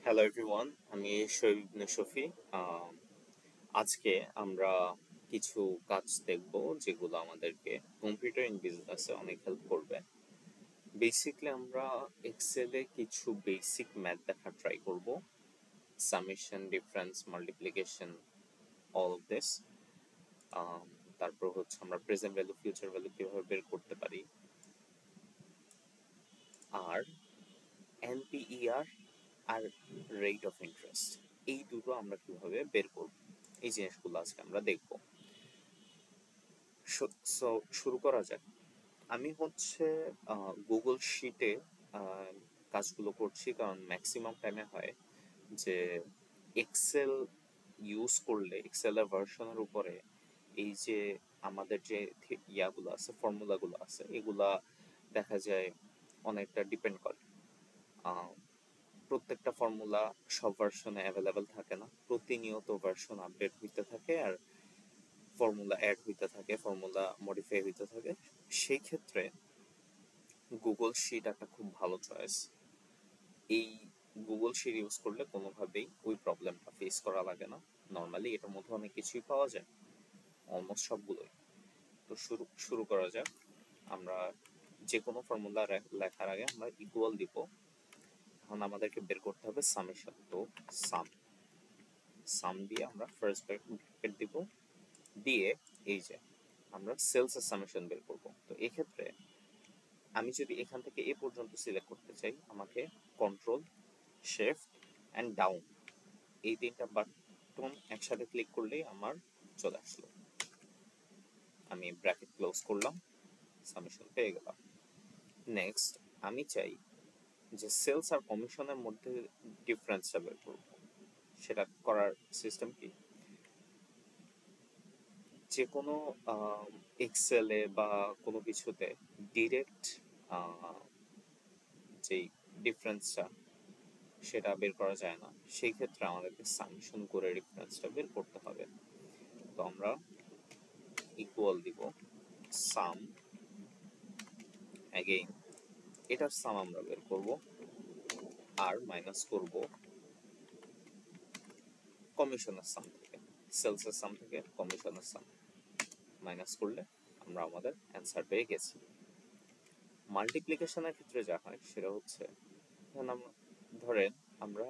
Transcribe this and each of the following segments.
Hello everyone, আমি শহীদ ইবনে শফি। আম, আজকে আমরা কিছু কাজ দেখব যেগুলো আমাদেরকে কম্পিউটার ইন বিজনেসে অনেক হেল্প করবে। বেসিকলি আমরা এক্সেলে কিছু বেসিক ম্যাথ দেখার ট্রাই করব, summation, difference, multiplication, all of this. তারপর হচ্ছে আমরা প্রেজেন্ট ভ্যালু, ফিউচার ভ্যালু কিভাবে বের করতে পারি, আর এনপিইআর আর রেট অফ ইন্টারেস্ট, এই দুটো আমরা কিভাবে বের করব, এই জিনিসগুলো আজকে আমরা দেখব। সো শুরু করা যাক। আমি হচ্ছে গুগল শিটে কাজগুলো করছি, কারণ ম্যাক্সিমাম টাইমে হয় যে এক্সেল ইউজ করলে এক্সেলের ভার্সনের উপরে এই যে আমাদের যে ইয়াগুলো আছে, ফর্মুলাগুলো আছে, এগুলা দেখা যায় অনেকটা ডিপেন্ড করে। প্রত্যেকটা ফর্মুলা সব ভার্সনে অ্যাভেলেবেল থাকে না, প্রতিনিয়ত ভার্সন আপডেট হইতে থাকে আর ফর্মুলা অ্যাড হইতে থাকে, ফর্মুলা মডিফাই হইতে থাকে। সেই ক্ষেত্রে গুগল শিট একটা খুব ভালো চয়েস। এই গুগল শিট ইউজ করলে কোনোভাবেই ওই প্রবলেমটা ফেস করা লাগে না। নর্মালি এটার মধ্যে অনেক কিছুই পাওয়া যায়, অলমোস্ট সবগুলোই। তো শুরু করা যাক। আমরা যে কোনো ফর্মুলা লেখার আগে আমরা ইকুয়াল দিব। এখন আমাদেরকে বের করতে হবে সামেশন। তো সাম সাম দিয়ে আমরা ফার্স্ট ব্র্যাকেট দিব, দিয়ে এই যে আমরা সেলসের সামেশন বের করব। তো এক্ষেত্রে আমি যদি এখান থেকে এ পর্যন্ত সিলেক্ট করতে চাই, আমাকে কন্ট্রোল শিফট অ্যান্ড ডাউন এই তিনটা বাটন একসাথে ক্লিক করলেই আমার চলে আসলো। আমি ব্র্যাকেট ক্লোজ করলাম, সামেশন পেয়ে গেলাম। নেক্সট আমি চাই যে সেলস আর কমিশনের মধ্যে ডিফারেন্সটা বের করব। সেটা করার সিস্টেম কি, যে কোনো এক্সেলে বা কোনো কিছুতে ডিরেক্ট যেই ডিফারেন্সটা সেটা বের করা যায় না। সেই ক্ষেত্রে আমাদেরকে সামেশন করে ডিফারেন্সটা বের করতে হবে। তো আমরা ইকুয়াল দিব সাম, অ্যাগেইন এটার সাম আমরা বের করব, আর মাইনাস করব কমিশনের সাম থেকে, সেলসের সাম থেকে কমিশনের সাম মাইনাস করলে আমরা আমাদের অ্যান্সার পেয়ে গেছি। মাল্টিপ্লিকেশনের ক্ষেত্রে যা হয় সেটা হচ্ছে, ধরেন আমরা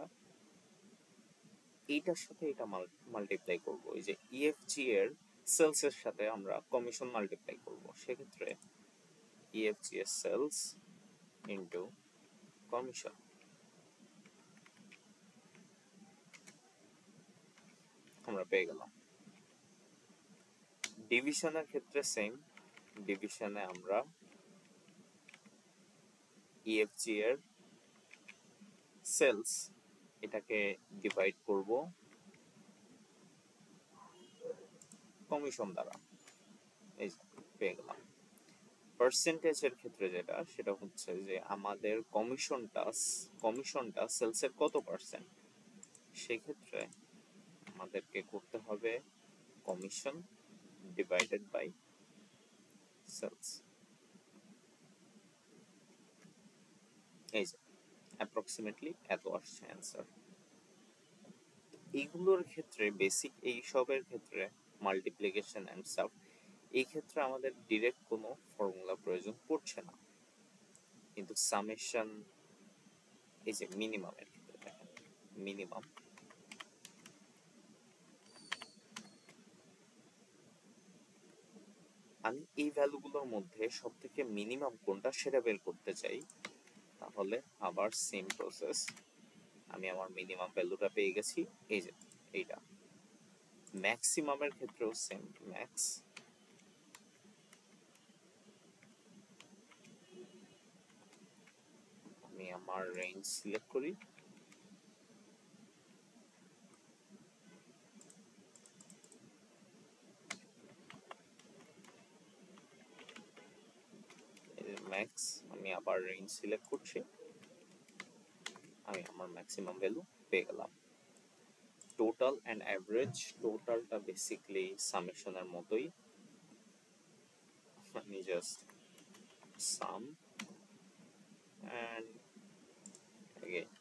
এইটার সাথে এটা মাল্টিপ্লাই করব, এই যে ইএফজি এর সেলসের সাথে আমরা কমিশন মাল্টিপ্লাই করব। সেক্ষেত্রে ইএফজি এর সেলস ইন্টু কমিশন, আমরা পেয়ে গেলাম। ডিভিশনের ক্ষেত্রে সেম, ডিভিশনে আমরা ইএফজি এর সেলস এটাকে ডিভাইড করব কমিশন দ্বারা, এই পেয়ে গেলাম। পার্সেন্টেজের ক্ষেত্রে যেটা, সেটা হচ্ছে যে আমাদের কমিশনটা সেলসের কত পার্সেন্ট, সেক্ষেত্রে আমাদেরকে করতে হবে কমিশন ডিভাইডেড বাই সেলস। এই যে অ্যাপ্রক্সিমেটলি এত আসছে অ্যান্সার। এইগুলোর ক্ষেত্রে বেসিক এইসবের ক্ষেত্রে মাল্টিপ্লিকেশন অ্যান্ড সাব, এই ক্ষেত্রে আমাদের ডিরেক্ট কোনো ফর্মুলা প্রয়োজন পড়ছে না। কিন্তু সামেশন, এই যে মিনিমামের ক্ষেত্রে দেখেন, মিনিমাম আমি এই ভ্যালুগুলোর মধ্যে সব থেকে মিনিমাম কোনটা সেটা বের করতে চাই, তাহলে আবার সেম প্রসেস। আমি আমার মিনিমাম ভ্যালুটা পেয়ে গেছি, এই যে এইটা। ম্যাক্সিমামের ক্ষেত্রেও সেম, ম্যাক্স আমি আমার রেঞ্জ সিলেক্ট করি, ম্যাক্স আমি আবার রেঞ্জ সিলেক্ট করছি, আমি আমার ম্যাক্সিমাম ভ্যালু পেয়ে গেলাম। টোটাল অ্যান্ড অ্যাভারেজ, টোটালটা বেসিকলি সামেশনের মতোই, আমি জাস্ট সাম অ্যান্ড again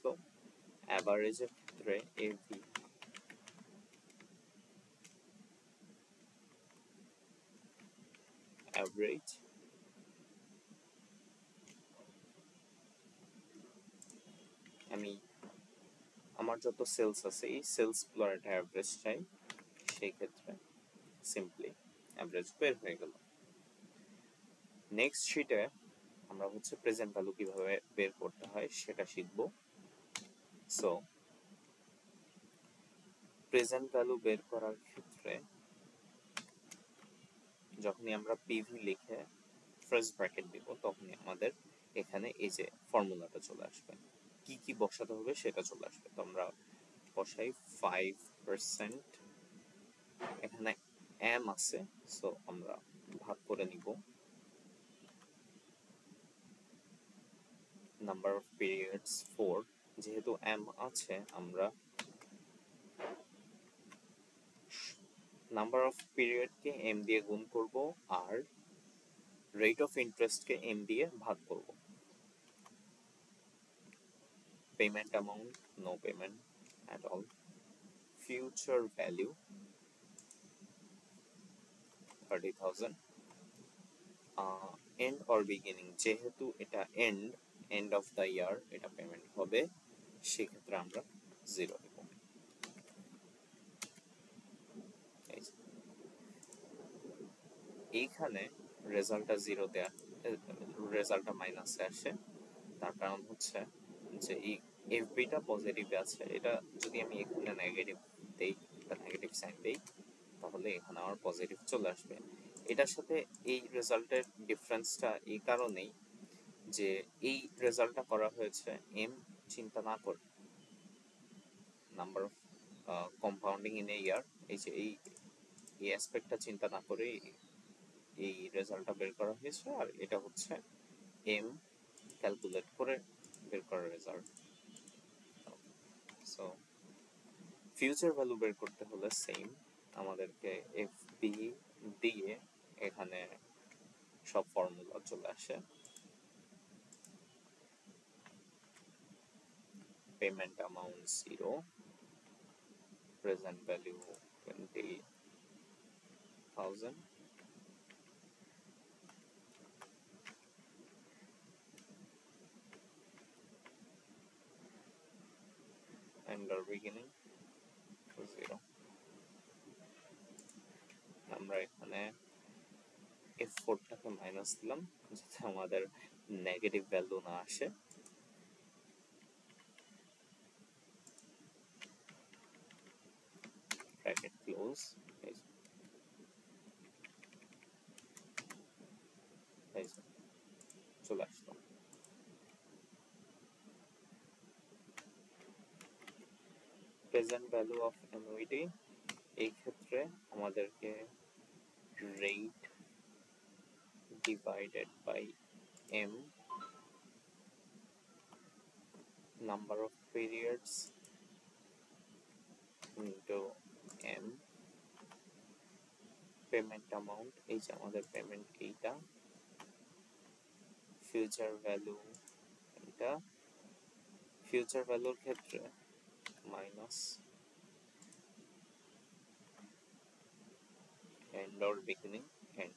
আসলো। অ্যাভারেজের ক্ষেত্রে এভি অ্যাভারেজ আমি আমার যত সেলস আছে এই সেলস গুলোর একটা অ্যাভারেজ চাই, সেই ক্ষেত্রে সিম্পলি অ্যাভারেজ বের হয়ে গেল। নেক্সট শিটে আমরা হচ্ছে প্রেজেন্ট ভ্যালু কিভাবে বের করতে হয় সেটা শিখব। সো প্রেজেন্ট ভ্যালু বের করার ক্ষেত্রে যখনই আমরা পিভি লিখে ফার্স্ট ব্র্যাকেট দিব তখনই আমাদের এখানে এই যে ফর্মুলাটা চলে আসবে, কি কি বসাতে হবে সেটা চলে আসবে। তো আমরা বসাই 5%, এখানে এম আছে, সো আমরা ভাগ করে নিব নাম্বার অফ পিরিয়ডস 4, যেহেতু এম আছে আমরা নাম্বার অফ পিরিয়ডকে এম দিয়ে গুণ করব আর রেট অফ ইন্টারেস্টকে এম দিয়ে ভাগ করব। Payment amount no payment at all. Future value 30,000। End or beginning, যেহেতু এটা এন্ড অফ দ্য ইয়ার এটা পেমেন্ট হবে, সেক্ষেত্রে আমরা 0 দেব। এইখানে রেজাল্টটা 0 দেয়া, রেজাল্টটা মাইনাসে আসে, তার কারণ হচ্ছে যে এই এফবিটা পজিটিভে আছে, এটা যদি আমি এখানে নেগেটিভ দেই বা নেগেটিভ সাইন দেই তাহলে এখানে আমার পজিটিভ চলে আসবে। এটার সাথে এই রেজাল্টের ডিফারেন্সটা এই কারণেই যে এই রেজাল্টটা করা হয়েছে এম চিন্তা না করে, number of compounding in a year, এই যে এই অ্যাসপেক্টটা চিন্তা না করে এই রেজাল্টটা বের করা হয়েছে, আর এটা হচ্ছে এম ক্যালকুলেট করে বের করা রেজাল্ট। সো ফিউচার ভ্যালু বের করতে হলে সেম, আমাদেরকে এফ বি দিয়ে এখানে সব ফর্মুলা চলে আসে। Payment amount 0, present value 20,000, and our beginning 0। আমরা এখানে F4টাকে মাইনাস দিলাম যাতে আমাদের নেগেটিভ ভ্যালু না আসে। ব্র্যাকেট ক্লোজ, চলে আসলো। প্রেজেন্ট ভ্যালু অফ অ্যানুইটি, এই ক্ষেত্রে আমাদেরকে rate divided by m, number of periods into m, payment amount, এই যে আমাদের পেমেন্ট এইটা, ফিউচার ভ্যালু এটা, ফিউচার ভ্যালুর ক্ষেত্রে minus end or beginning end.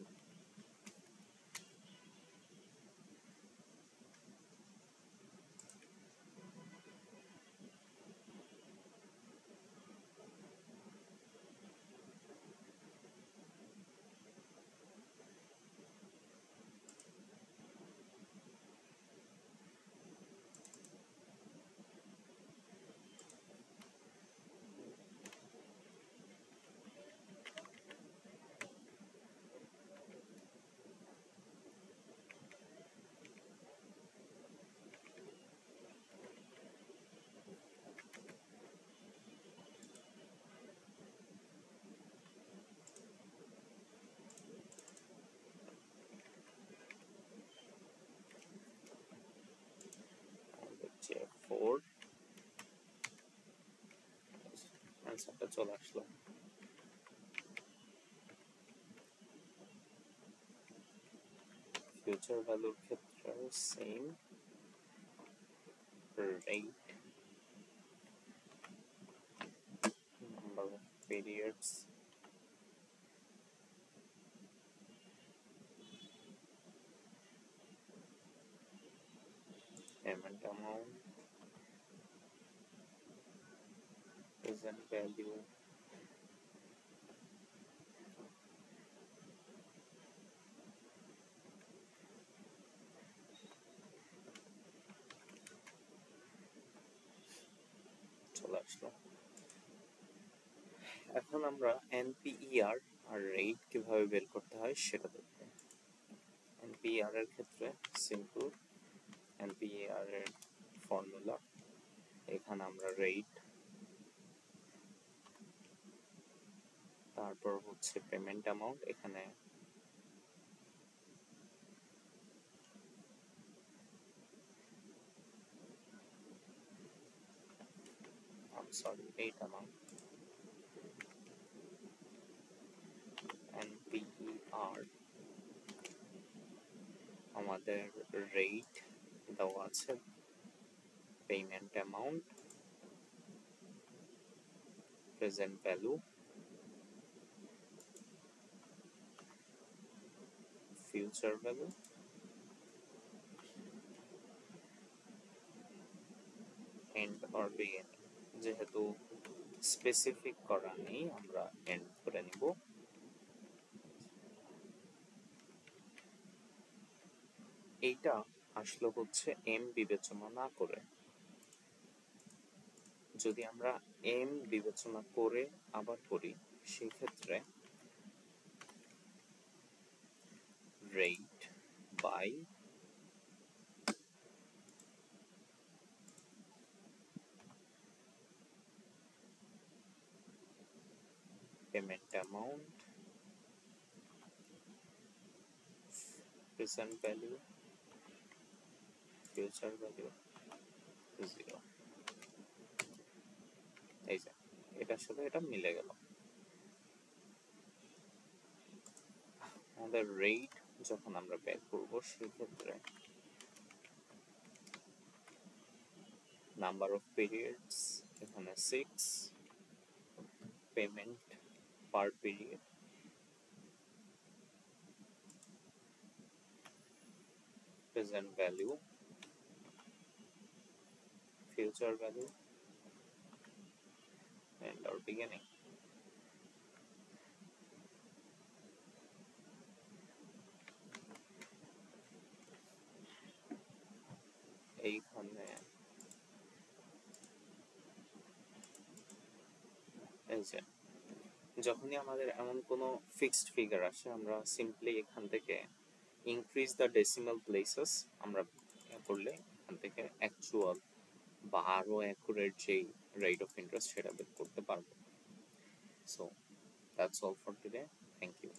হচ্ছে 4, আনসারটা চলে আসলো। ফিউচার ভ্যালুর ক্ষেত্রে same rate periods, payment amount, present value, চলে আসলো। এখন আমরা NPER আর রেট কিভাবে বের করতে হয় সেটা দেখব। NPER এর ক্ষেত্রে সিম্পল, NPER এর ফর্মুলা, এখানে আমরা রেট, তারপর হচ্ছে পেমেন্ট অ্যামাউন্ট, এখানে রেট অ্যামাউন্ট, NPER, আমাদের রেট দেওয়া আছে, payment amount, present value, future value, end or beginning. যেহেতু স্পেসিফিক করা নেই আমরা এন্ড করে নিব। এইটা আসলে হচ্ছে এম বিবেচনা না করে। যদি আমরা এম বিবেচনা করে আবার করি সেই ক্ষেত্রে rate by payment amount, present value, future value 0। এই যে এটার সাথে এটা মিলে গেল। আমাদের রেট যখন আমরা বের করব সেই ক্ষেত্রে নাম্বার অফ পিরিয়ডস এখানে 6, payment per period, present value, future value, and our beginning. এইখানে এই যে যখনই আমাদের এমন কোনো ফিক্সড ফিগার আসে আমরা সিম্পলি এখান থেকে ইনক্রিজ দ্য ডেসিমাল প্লেসেস আমরা করলে এখান থেকে অ্যাকচুয়াল বা আরো অ্যাকুরেট যেই রেট অফ ইন্টারেস্ট সেটা বের করতে পারবো। So that's all for today, thank you.